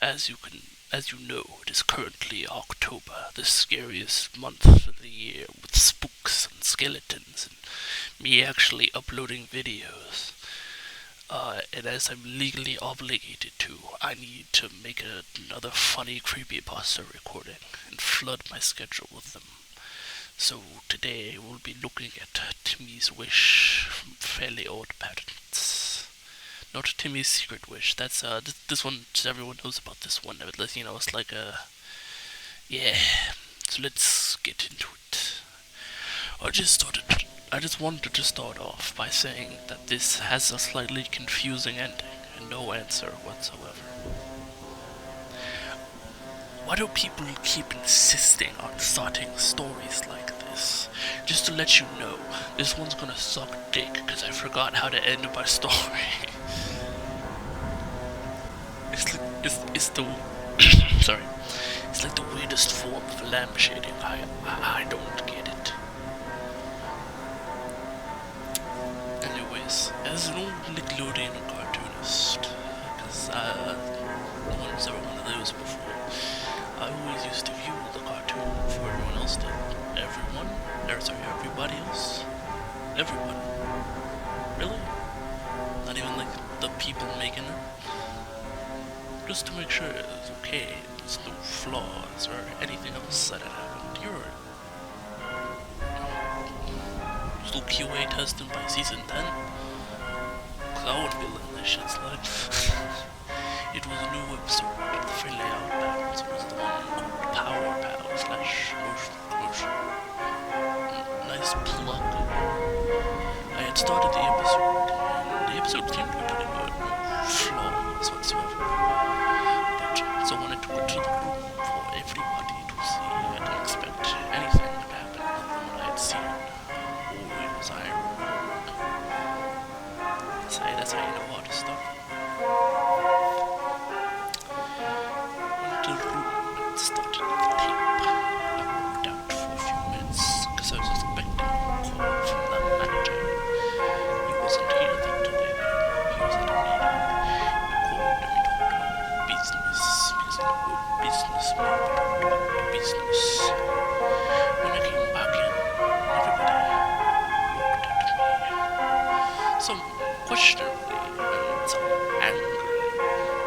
as you know, it is currently October, the scariest month of the year, with spooks and skeletons, and me actually uploading videos. And as I'm legally obligated to, I need to make another funny creepypasta recording and flood my schedule with them. So today we'll be looking at Timmy's Wish from Fairly Odd Parents. Not Timmy's Secret Wish. That's this one. Just everyone knows about this one. It's like a yeah. So let's get into it. I just wanted to start off by saying that this has a slightly confusing ending and no answer whatsoever. Why do people keep insisting on starting stories like this? Just to let you know, this one's gonna suck dick because I forgot how to end my story. It's the sorry. It's like the weirdest form of lampshading. I don't get it. Anyways, as an old Nickelodeon cartoonist, because no one's ever one of those before, I always used to view the cartoon before everyone else did. Everybody else? Everyone. Really? Not even like the people making it? Just to make sure it's okay, there's no flaws or anything else that had happened. You're still QA testing by season 10? Cause I wouldn't be letting this shit slide. It was a new episode of the Fairly Odd Parents. It was the one called Power Pal / Motion Commotion. Nice plug. I had started the episode, and the episode seemed to be pretty good. No flaws whatsoever. But so when I took it to the room for everybody to see, I didn't expect anything to happen other than what I had seen. Or was I wrong? That's how you know how to start. Went to the room and started the tape. I walked out for a few minutes because I was expecting a call from the manager. He wasn't here that day. He was at a meeting. He called and we talked about business. Because I'm a good businessman. We talked about business. When I came back in, everybody looked at me. Some questionably and some angry.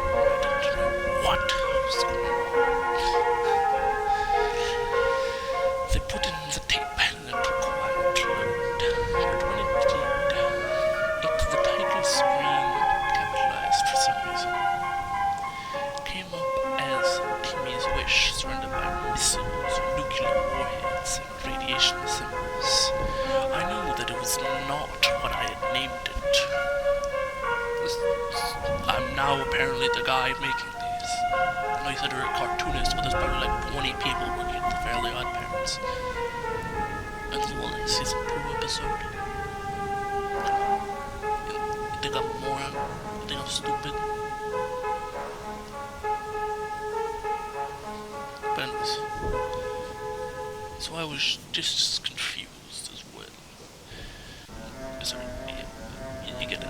I didn't know what was going on. They put in the tape and it took a while to load. But when it did, the title screen capitalized for some reason. It came up as Timmy's Wish, surrounded by missiles, nuclear warheads, and radiation symbols. I knew that it was not what I had named it. I'm now apparently the guy making these. I know you said you're a cartoonist, but there's probably like 20 people working at the Fairly Odd Parents. And this was like season 2 episode. You think I'm a moron? You think I'm stupid? But anyways, so I was just confused as well. Sorry, you get it.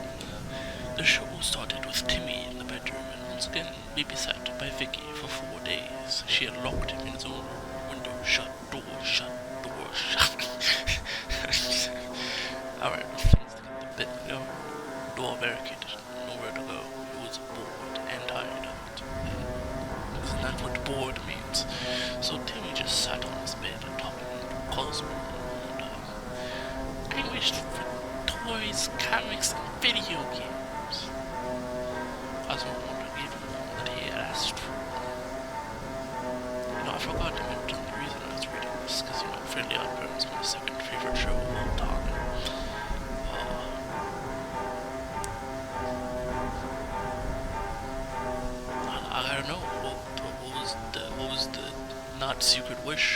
The show started with Timmy in the bedroom and once again babysat by Vicky for 4 days. She had locked him in his own room, window shut, door shut, door shut. Alright, things to get the bit going. Door barricaded, nowhere to go. He was bored and tired of it. Isn't that what bored means? So Timmy just sat on his bed and talking to Cosmo and I wished for toys, comics, and video games. Cosmo wanted even more that he had asked for. I forgot to mention the reason I was reading this, because Fairly Odd Parents is my second favorite show of all time. I don't know, what was the not secret wish?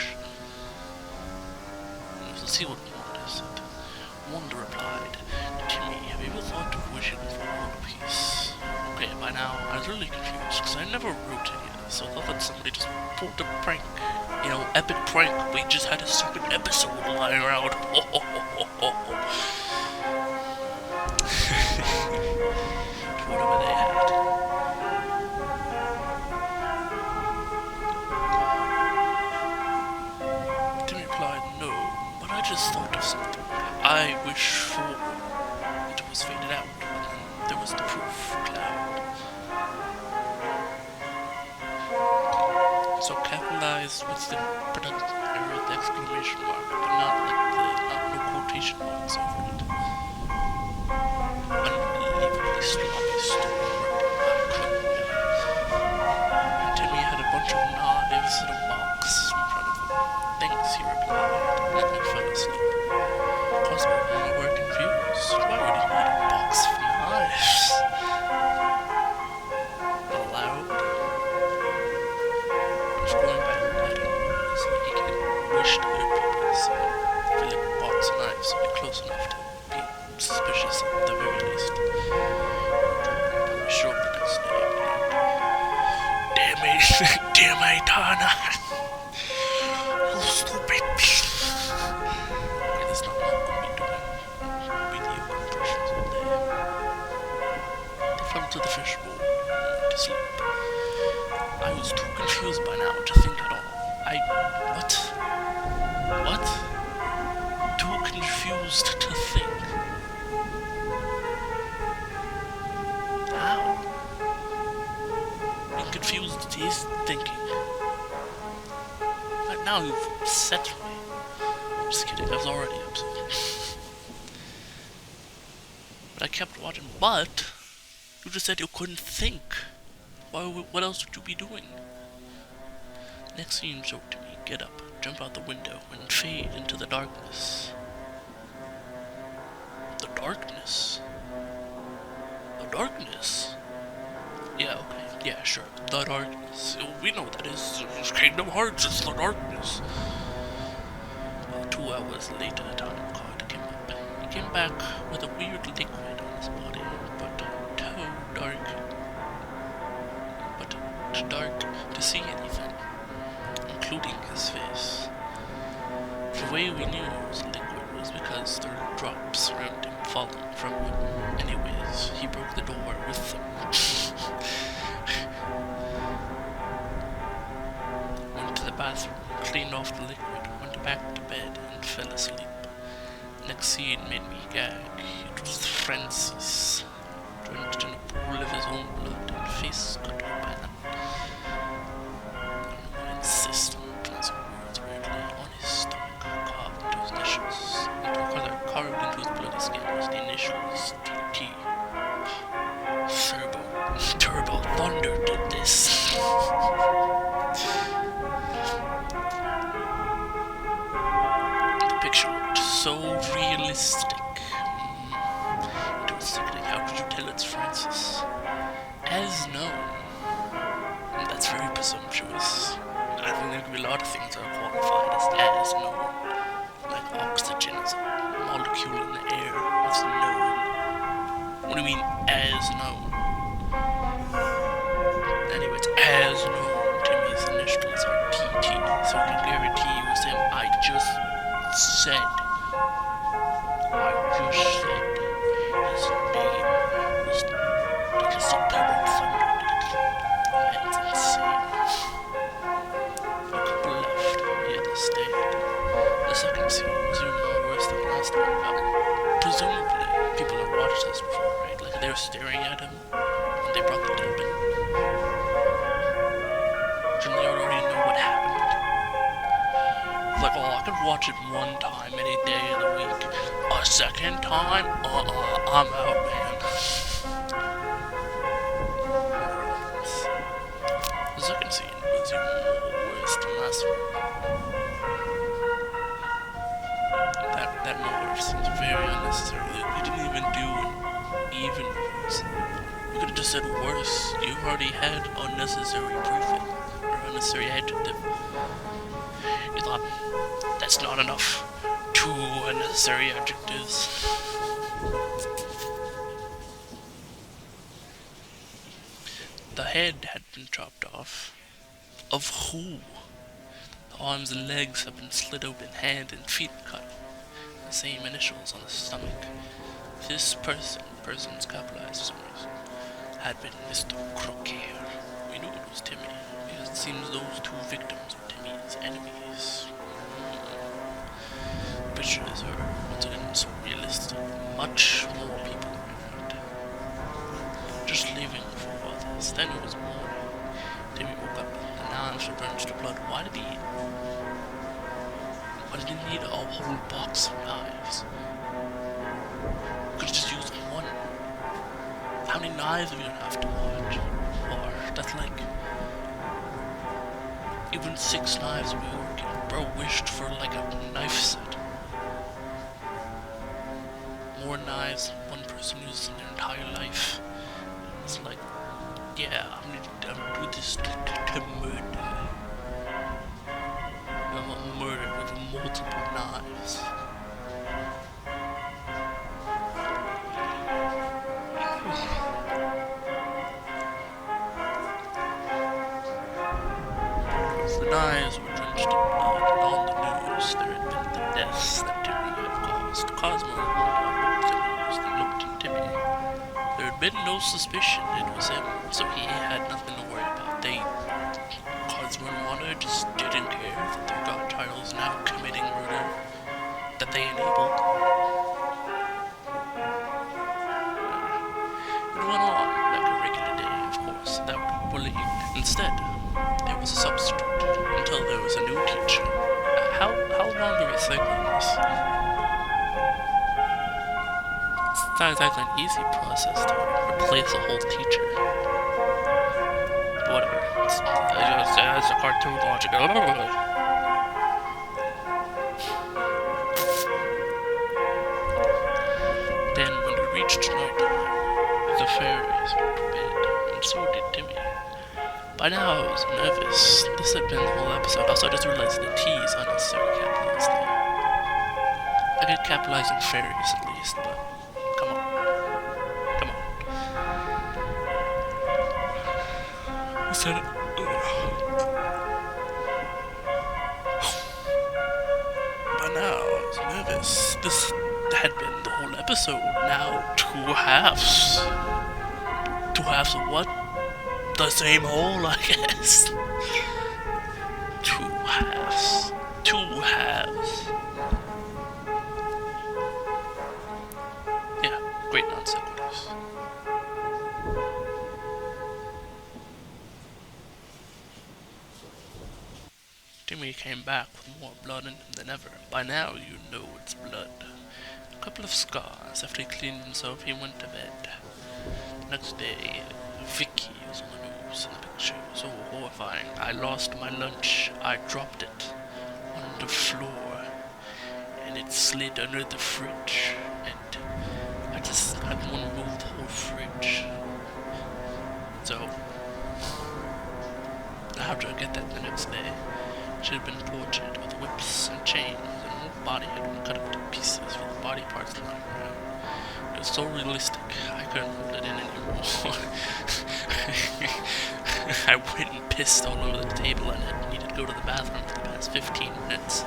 Let's see what Wanda said. Wanda replied, Timmy, have you ever thought of wishing for world peace? Okay, by now, I was really confused, because I never wrote any of this, so I thought that somebody just pulled a prank. Epic prank, we just had a stupid episode lying around. Whatever they had. just thought of something. I wish for it was faded out, and then there was the proof cloud. So capitalized with the production error, the exclamation mark, but not no quotation marks over it. Unbelievably sloppy stonework. I couldn't do it. And Timmy had a bunch of knives in a box in front of him. Things he replied, and he fell asleep. Cosmo and I were confused. Why would he need a box of knives? Aloud, just going back at him so he could wish to other people saying Philip box knives would be close enough to be suspicious at the very least. But sure the next day, damn it, Donna! You stupid piece! Okay, this not going to be doing video impressions all day. They fell into the fishbowl and went to sleep. I was too confused by now to think at all. What? Too confused to think. How? Being confused is thinking. But now you've upset me. I'm just kidding, I was already upset. But I kept watching, but you just said you couldn't think. What else would you be doing? Next scene showed to me, get up, jump out the window, and fade into the darkness. The darkness? The darkness? Yeah, okay. Yeah, sure. The darkness. We know what that is. It's Kingdom Hearts. It's the darkness. 2 hours later, Time Card came up. He came back with a weird liquid on his body, but too dark to see anything, including his face. The way we knew it was liquid was because there were drops around him falling from him. Anyways, he broke the door with them. Went to the bathroom, cleaned off the liquid, went back to bed, and fell asleep. Next scene made me gag. It was Francis, drenched in a pool of his own blood and face cut open. Insist on pronouncing words weirdly on his stomach, carved into his initials. Carved into his bloody skin was the initials TT. Turbo Thunder did this. The picture looked so realistic. It was sickening. How could you tell it's Francis? As known. That's very presumptuous. I think there could be a lot of things that are qualified as known. Like oxygen is a molecule in the air. It's known. What do you mean, as known? Anyway, it's as known. Timmy's initials are TT, so I can guarantee you was him. I just said his name was because of Turbo Thunder. That's insane. A couple left, the others stayed. The second scene was even more worse than the last one. Presumably, people have watched this before, right? Like, they were staring at him when they brought the tape in. Shouldn't they already know what happened? Like, oh, I could watch it one time any day of the week. A second time? I'm out, man. The second scene was even worse than last one. That motor seems very unnecessary. We didn't even do an even worse. We could have just said worse. You already had unnecessary prefix or unnecessary adjective. You thought that's not enough. 2 unnecessary adjectives. The head had been chopped off. Of who? The arms and legs have been slit open, hand and feet cut off. The same initials on the stomach. This person's capitalized for some reason, had been Mr. Croquet. We knew it was Timmy, because it seems those 2 victims were Timmy's enemies. pictures are once again so realistic. Much more people around. Just leaving for this. Then it was morning. Timmy woke up. The knives were drenched with blood. Why did he need a whole box of knives? Could have just used one. How many knives are we gonna have to watch? Or that's like even 6 knives would be working. Bro wished for like a knife set. More knives than one person uses in their entire life. It's like, yeah, I'm gonna do this to murder. I'm a murder with multiple knives. The knives were drenched in blood, and on the news there had been the deaths that Timmy had caused. Cosmo looked at the news and looked at Timmy. There had been no suspicion it was him, so he had nothing to worry about. Cosmo and Wanda just didn't care that their godchild was now committing murder that they enabled. It went on like a regular day, of course, that would believe. Instead, there was a substitute until there was a new teacher. How long are we cycling this? It's not exactly an easy process to replace a whole teacher. But whatever. It's a cartoon logic. Then when it reached nighttime, the fairies went to bed, and so did Timmy. By now I was nervous. This had been the whole episode. Also, I just realized the T is unnecessary capitalized there. I could capitalize on fairies at least, but come on. Come on. I said it. By now I was nervous. This had been the whole episode. Now 2 halves. 2 halves of what? The same whole, I guess. 2 halves. 2 halves. Yeah, great non sequiturs. Timmy came back with more blood in him than ever. By now, you know it's blood. A couple of scars. After he cleaned himself, he went to bed. The next day, Vicky was on the news in the picture. So horrifying. I lost my lunch. I dropped it on the floor, and it slid under the fridge. And I didn't want to move the whole fridge. So after I get that the next day, she had been tortured with whips and chains, and her whole body had been cut up to pieces with the body parts lying around. It was so realistic, I couldn't hold it in anymore. I went and pissed all over the table and had needed to go to the bathroom for the past 15 minutes.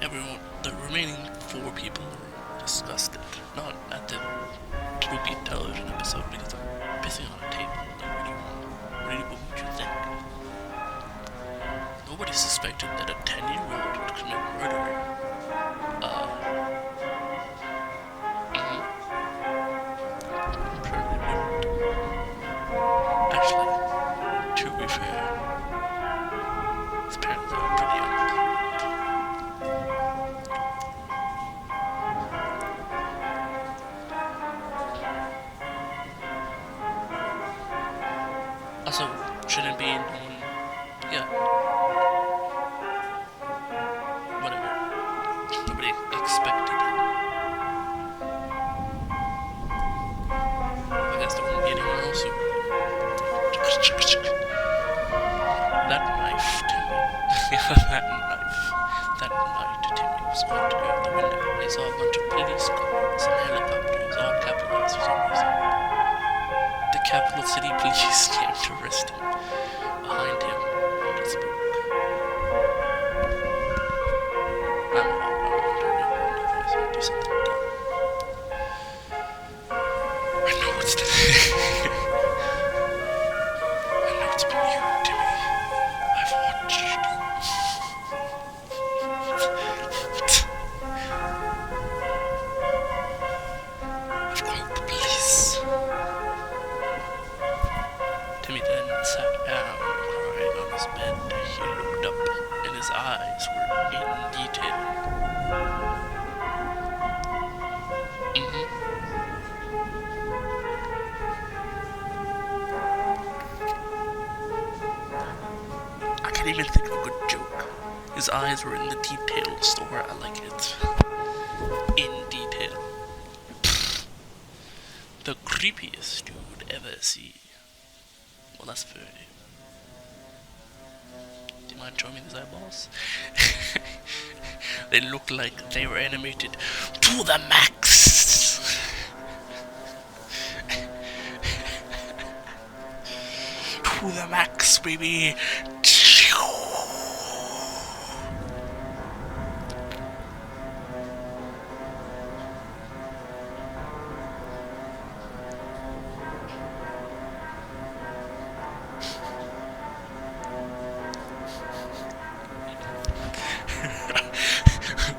Everyone, the remaining 4 people were disgusted. Not at the Spooky Television episode because I'm pissing on a table. Like, what would you think? Nobody suspected that a 10-year-old would commit murder. I'm sure they wouldn't. Actually, to be fair, his parents are pretty young. Also, shouldn't be known. Yeah. Whatever. Nobody expected it. I guess there wouldn't be anyone else who. That knife, Timmy. That night, Timmy was going to go out the window. He saw a bunch of police cars and helicopters, all capitalized for some reason. The capital city police came to arrest him. Behind him, on his book. I'm do something dumb. I know it's even think of a good joke. His eyes were in the details, or I like it. In detail. The creepiest dude ever see. Well, that's very... Do you mind showing me these eyeballs? They look like they were animated to the max! To the max, baby!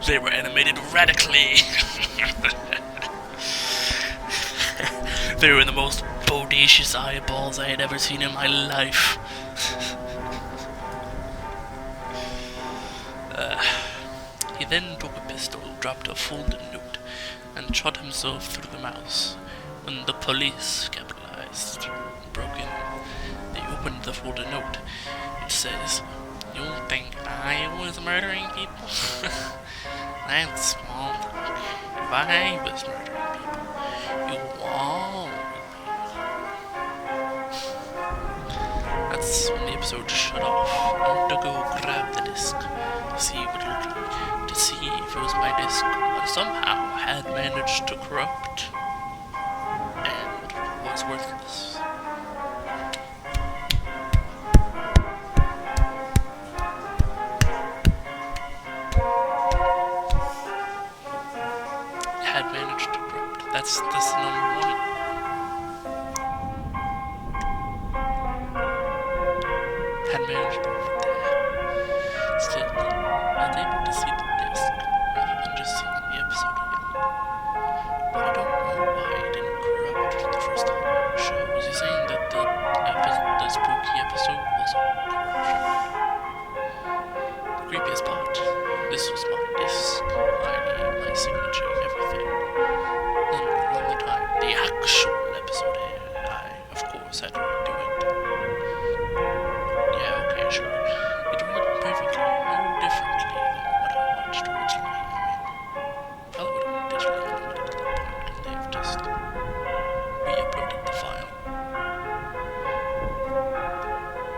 They were animated radically. They were the most bodacious eyeballs I had ever seen in my life. He then took a pistol, dropped a folded note, and shot himself through the mouth. When the police capitalized, broke in, they opened the folded note. It says, "You think I was murdering people?" That's small talk. If I was murdering people, you all would be. That's when the episode shut off. I went to go grab the disc to see what it looked like, to see if it was my disc, but somehow had managed to corrupt and was worthless. Had managed to corrupt. That's number one. Had managed to corrupt. Still, I was able to see the disc rather than just seeing the episode again. But I don't know why it didn't corrupt the first time on the show. Was he saying that the spooky episode was a corruption? The creepiest part. This was my disc, my signature, everything. Then around the time the actual episode aired, I, of course, had to redo it. Yeah, okay, sure. It read perfectly, no differently than what I watched originally. I mean, probably would have been digitally animated at that point, and they've just re-uploaded the file.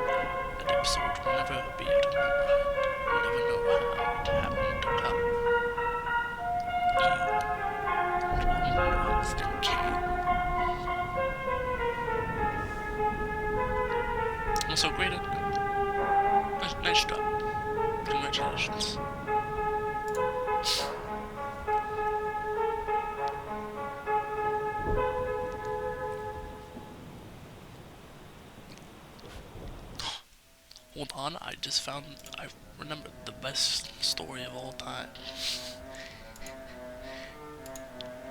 That episode will never be out of my mind. I'll never know how it happened to come. Also great at nice job. Congratulations. Hold on, I remembered the best story of all time.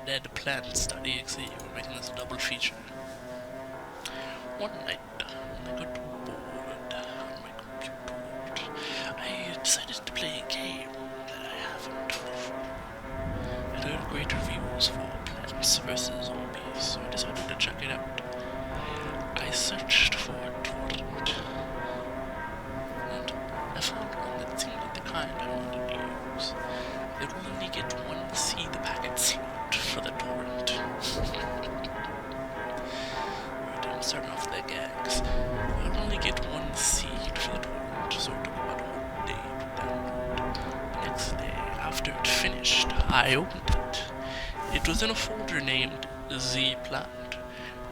Deadplants.exe, we're making this a double feature. One night, when I got bored on my computer, I decided to play a game that I haven't before. I'd heard great reviews for Plants vs. Zombies, so I decided to check it out. I searched for a torrent, and I found one that seemed like the kind I wanted to use. I could only get one C the packet slot for the torrent. Alright, I'm starting off the gags. I could only get one seed for the torrent, so it took about 1 day to download. The next day, after it finished, I opened it. It was in a folder named Z Plant,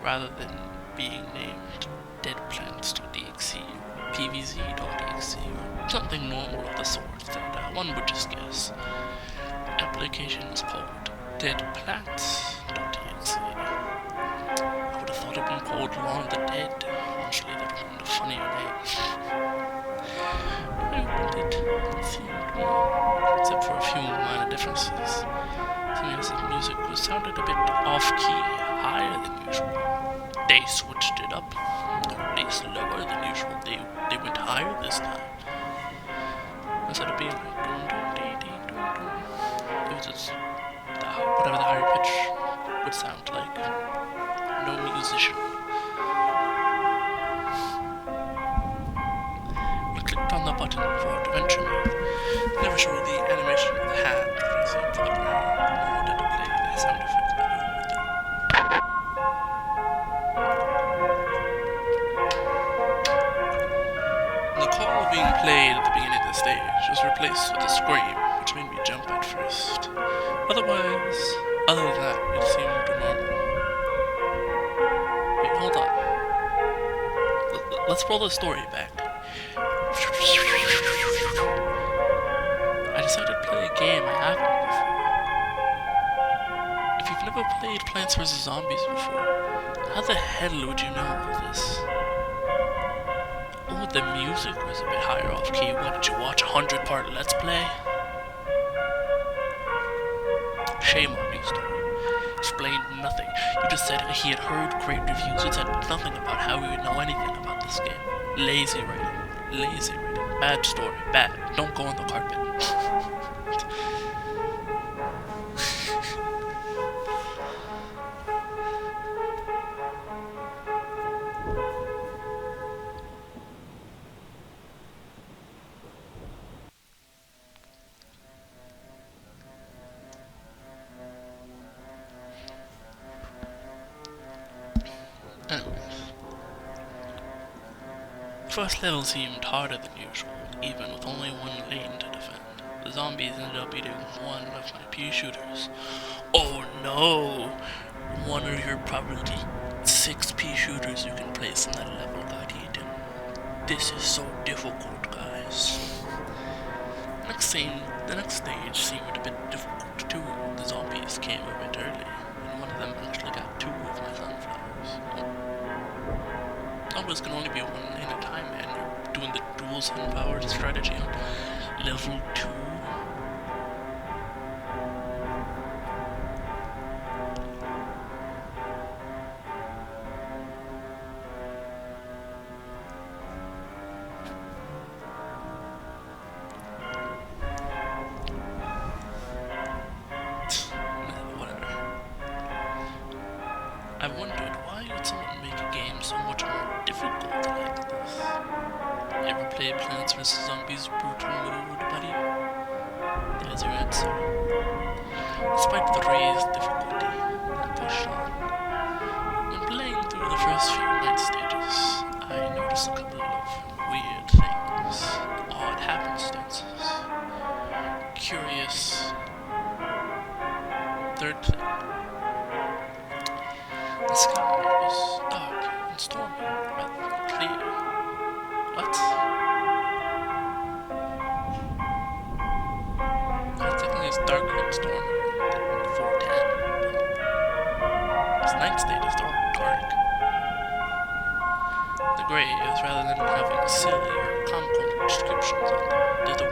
rather than being named Deadplants.exe or PVZ.exe or something normal of the sort that one would just guess. Application is called Deadplants.exe. I would have thought it been called Lawn the Dead. Honestly, that would have been a funnier name. I opened it and seemed well, except for a few minor differences. Timmy's music was sounded a bit off-key, higher than usual. They switched it up, or at least lower than usual. They went higher this time. Instead of being like it was just whatever the higher pitch would sound like. No musician. I clicked on the button show the animation of the hand raising to the ground, nor did it play the sound effect that go with it. The call being played at the beginning of the stage was replaced with a scream, which made me jump at first. Other than that, it seemed normal. Wait, hold on. Let's roll the story back. I decided to play a game I haven't before. If you've never played Plants vs. Zombies before, how the hell would you know all this? Oh, the music was a bit higher off key. What, did you watch a 100-part Let's Play? Shame on you, story. Explained nothing. You just said he had heard great reviews. You said nothing about how he would know anything about this game. Lazy writing. Lazy writing. Bad story. Bad. Don't go on the carpet. Anyways. First level seemed harder than usual, even with only one lane to defend. The zombies ended up eating one of my pea shooters. Oh no! One of your probably 6 pea shooters you can place in that level got eaten. This is so difficult, guys. The next stage seemed a bit difficult too. The zombies came a bit early, and one of them actually got 2 of my sunflowers. Zombies can only be one lane at a time, man. You're doing the dual sunflower strategy on level 2. I wondered, why would someone make a game so much more difficult like this? Ever played Plants vs. Zombies brutal mode, buddy? There's your answer. Despite the raised difficulty, I pushed on. When playing through the first few night stages, I noticed a couple of weird things, odd happenstances. Curious. Third thing. The sky was dark and stormy rather than clear. What? Technically it's darker and stormy than 410, but this night state is dark. The graves, rather than having silly or comical inscriptions on them, did the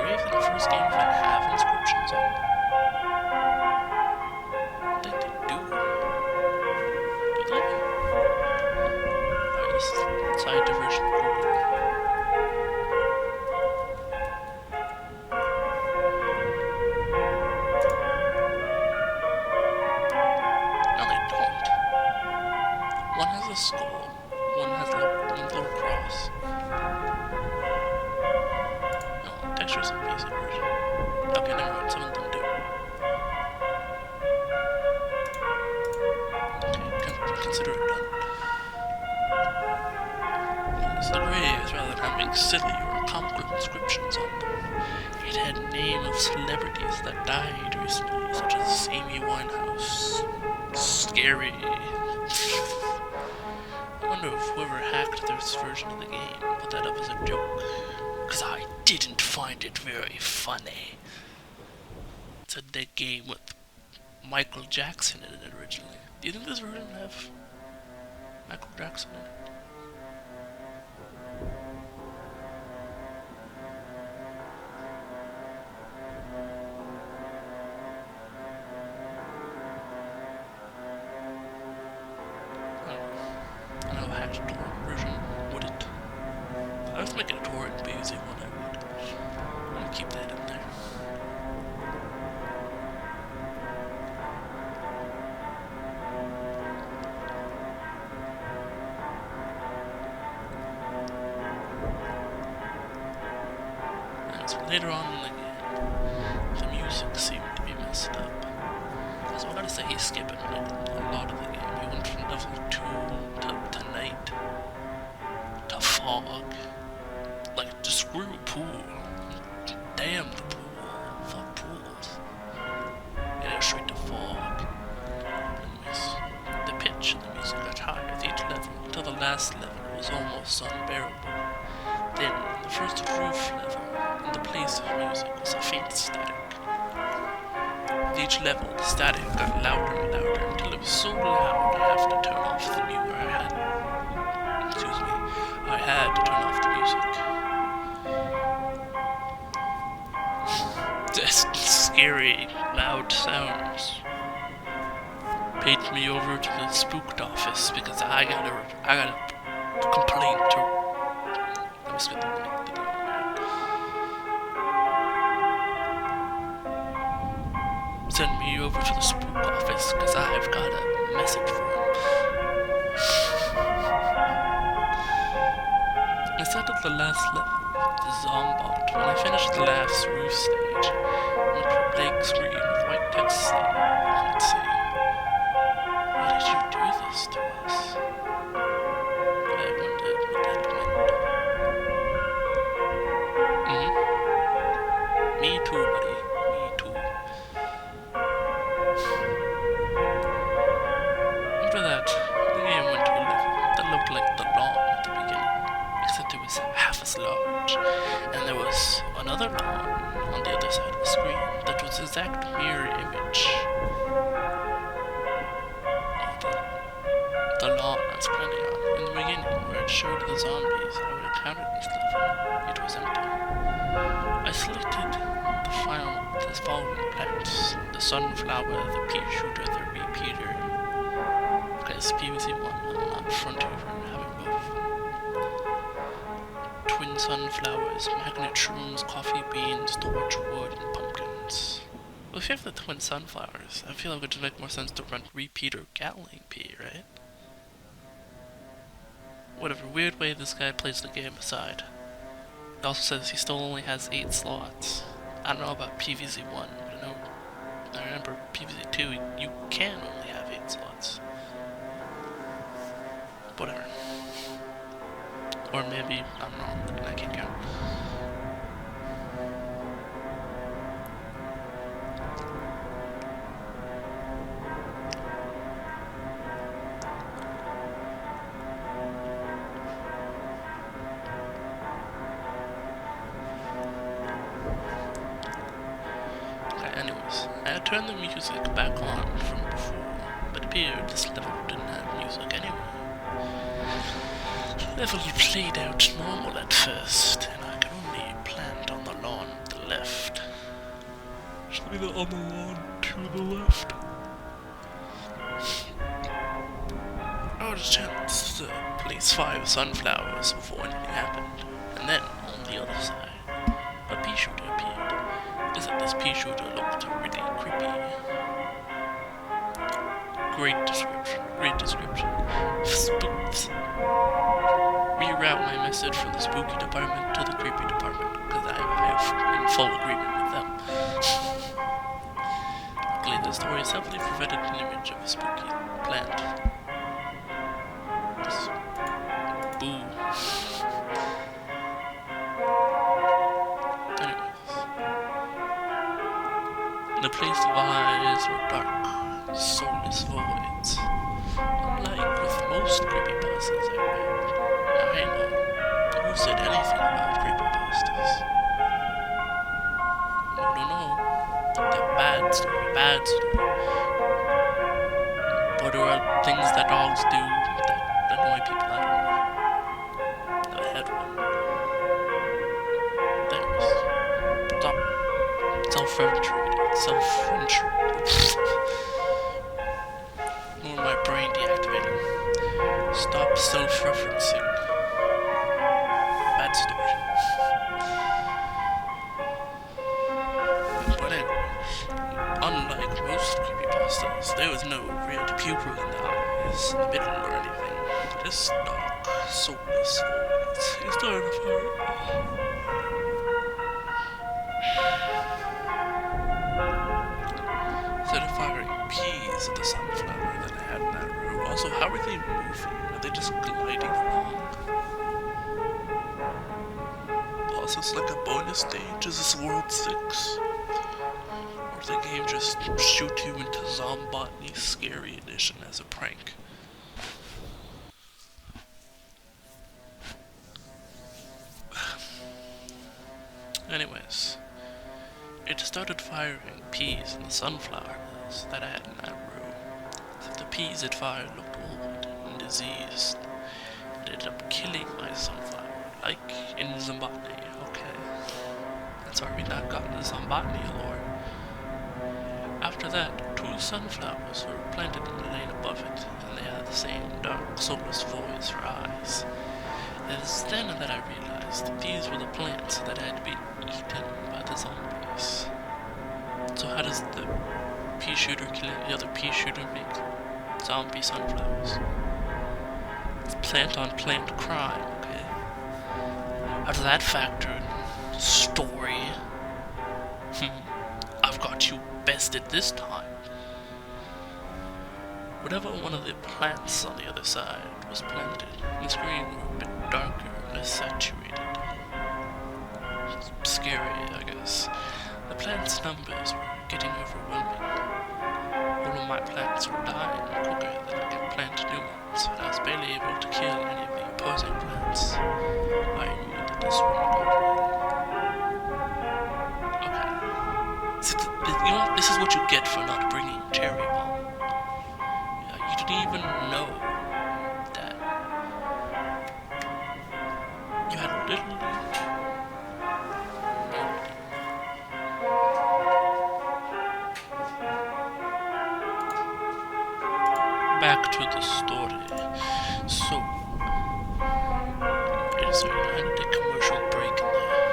graves in the first game even have inscriptions on them? I think they do. Alright, this is side diversion Google. No, they don't. One has a skull, one has a little cross. No, textures in PC version. Okay, never mind, some of them do. Consider it done. So the graves, rather than having silly or comical inscriptions on them, it had names of celebrities that died recently, such as Amy Winehouse. Scary. I wonder if whoever hacked this version of the game put that up as a joke, because I didn't find it very funny. It's a dead game with Michael Jackson in it originally. Do you think this version would have Michael Jackson in it? I know a hacked torrent version wouldn't. If I was making a torrent BZ one, I would. I'm gonna keep that in there. And so later on in the game, messed up. So I gotta say he's skipping like a lot of the game. He went from level 2 to night to fog. Like, just screw pool. Damn the pool. Fuck pools. And it straight to fog. Anyways, the pitch of the music got higher with each level until the last level was almost unbearable. Then, the first roof level, in the place of music, was a faint static. With each level, the static got louder and louder until it was so loud I had to turn off the music. I had to turn off the music. Just scary, loud sounds paged me over to the spooked office because I got a complaint to. Let me spit the money. Send me over to the spook office because I've got a message for him. I started the last level, the Zombot. When I finished the last roof stage, I went to a blank screen with white text on it saying, "Why did you do this to us?" I wondered what that meant. Me too, buddy. Me too. After that, the game went to a level that looked like the lawn at the beginning, except it was half as large, and there was another lawn on the other side of the screen that was the exact mirror image of the lawn I was planning on. In the beginning, where it showed the zombies I would encounter in this level, it was empty. I selected the following plants: the sunflower, the pea shooter, the repeater. Because PVC1, I'm not frontier from having both of them. Twin sunflowers, magnet shrooms, coffee beans, torch wood, and pumpkins. Well, if you have the twin sunflowers, I feel like it would make more sense to run repeater Gatling Pea, right? Whatever weird way this guy plays the game aside. It also says he still only has 8 slots. I don't know about PVZ1, but I remember PVZ2, you can only have 8 slots. Whatever. Or maybe, I don't know, I can't count. Anyways, I had turned the music back on from before, but it appeared this level didn't have music anyway. The level played out normal at first, and I could only plant on the lawn to the left. Should be on the lawn to the left. I had a chance to place 5 sunflowers before anything happened, and then on the other side, a pea shooter appeared. Isn't this pea shooter looked really creepy? Great description. Spooks. Reroute my message from the spooky department to the creepy department, because I'm in full agreement with them. Luckily, the story has heavily provided an image of a spooky plant. Just boo. The place of eyes were dark, soulless voids. Unlike with most creepypastas I read, I know who said anything about creepypastas. No. They're bad story. What are things that dogs do that annoy people? I don't know. I had one. There's stop self-referential. More my brain deactivating. Stop self-referencing. Bad story. But anyway, unlike most creepypastas, there was no red pupil in the eyes, in the middle, or anything. Just dark, soulless voids. He's starting to fart. firing peas at the sunflower that I had in that room. Also, how are they moving? Are they just gliding along? Also, it's like a bonus stage. Is this World 6? Or did the game just shoot you into Zombotany Scary Edition as a prank? Anyways, it started firing peas in the sunflowers that I had in that room. The peas it fired looked old and diseased. It ended up killing my sunflower, like in Zombotany, okay. That's why we not got the Zombotany lore. After that, 2 sunflowers were planted in the lane above it, and they had the same dark, soulless voids for eyes. It is then that I realized that these were the plants that had been eaten by the zombies. So how does the pea shooter killing the other pea shooter make zombie sunflowers? It's plant on plant crime, okay? How does that factor in story? I've got you bested this time. Whatever one of the plants on the other side was planted, the screen were a bit darker, less saturated. Scary, I guess. The plants' numbers were getting overwhelming. All of my plants were dying quicker than I could plant new ones, and I was barely able to kill any of the opposing plants. I knew that this wouldn't go well. Okay. So you know, this is what you get for not bringing Cherry Bomb. You didn't even know that you had literally no idea. Back to the story. So, it is a 9-day commercial break in there.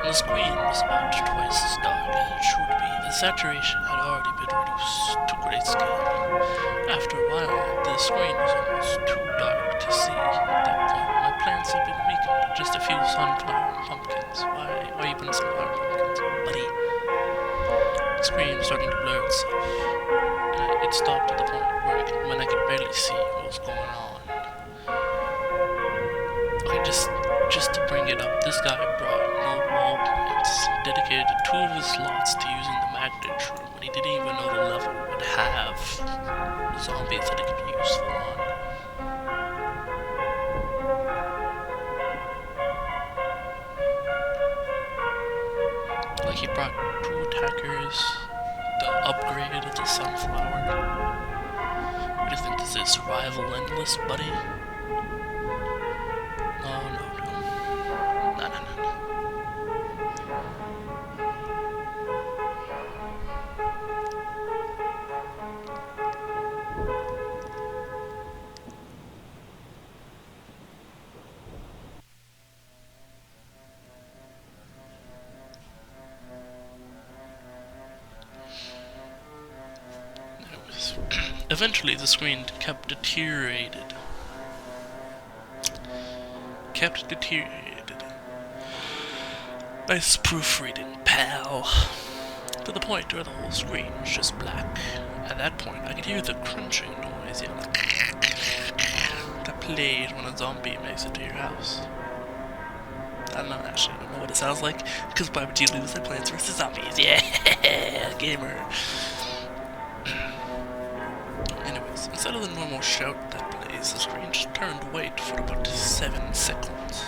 And the screen was about twice as dark as it should be. The saturation had already been reduced to grayscale. After a while, the screen was almost too dark to see. At that point, my plants had been weakened to just a few sunflower and pumpkins. Why even sunflower and pumpkins, buddy? The screen was starting to blur itself. It stopped at the point when I could barely see what was going on. Okay, just to bring it up, this guy brought no wall plants, dedicated 2 of his slots to using the magnet room, and he didn't even know the level would have zombies that it could be useful on. Like, he brought 2 attackers, the upgrade of the sunflower. What do you think this is? Survival endless, buddy? No. Eventually, the screen kept deteriorated. Nice proofreading, pal. To the point where the whole screen was just black. At that point, I could hear the crunching noise, that plays when a zombie makes it to your house. I don't know what it sounds like, because why would you lose at Plants vs. Zombies? Yeah, gamer. Anyways, instead of the normal shout that plays, the screen just turned white for about 7 seconds.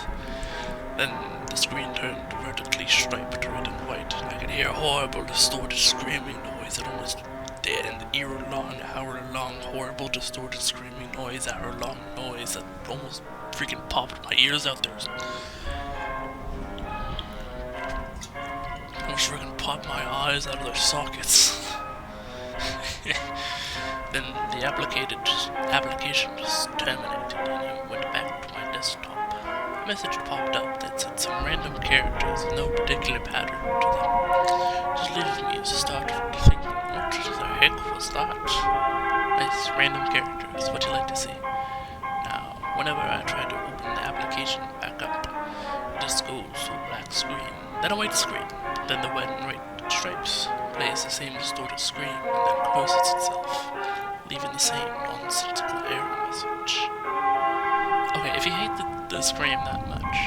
Then the screen turned vertically striped red and white, and I could hear a horrible, distorted screaming noise that almost dead and hour-long, horrible, distorted screaming noise, hour-long noise that almost freaking popped my ears out there. Almost freaking popped my eyes out of their sockets. Then the application just terminated, and I went back to my desktop. A message popped up that said some random characters with no particular pattern to them. Just leaving me to start thinking, what the heck was that? Nice random characters, what you like to see. Now, whenever I try to open the application back up, it just goes to a black screen, then a white screen, then the red and white stripes. plays the same distorted scream and then closes itself, leaving the same nonsensical error message. Okay, if you hate the scream that much,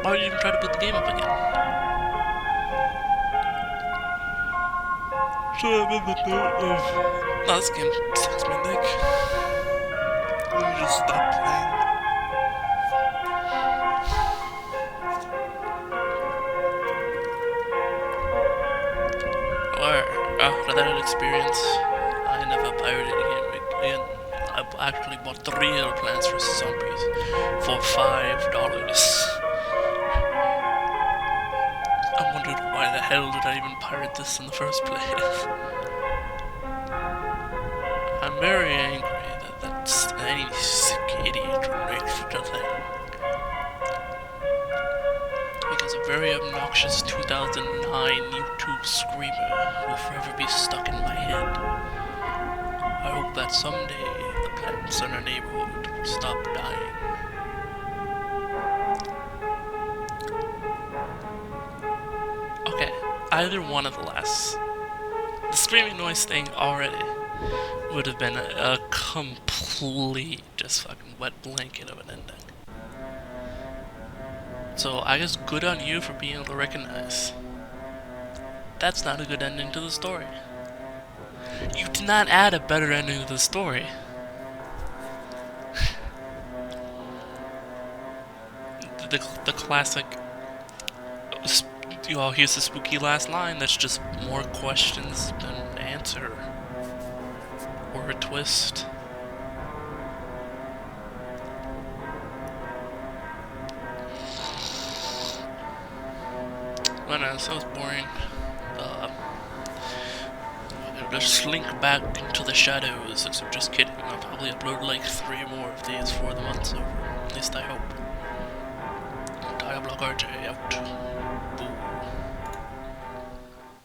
why would you even try to boot the game up again? So I'm in the note of... No, this game sucks my dick. Let me just stop playing. After that experience, I never pirated a game again. I actually bought the real Plants vs. Zombies for $5. I wondered why the hell did I even pirate this in the first place. I'm very angry that any sick idiot makes such a thing. Because a very obnoxious 2009 YouTube screamer will forever be stuck in my head. I hope that someday the plants in our neighborhood will stop dying. Okay, either one of the last. The screaming noise thing already would have been a complete, just fucking wet blanket of an ending. So I guess good on you for being able to recognize that's not a good ending to the story. You did not add a better ending to the story. the classic, here's the spooky last line that's just more questions than answer. Or a twist. I know, it sounds boring. Just slink back into the shadows, except just kidding. I'll probably upload like 3 more of these before the month's over. At least I hope. Diablock RJ out.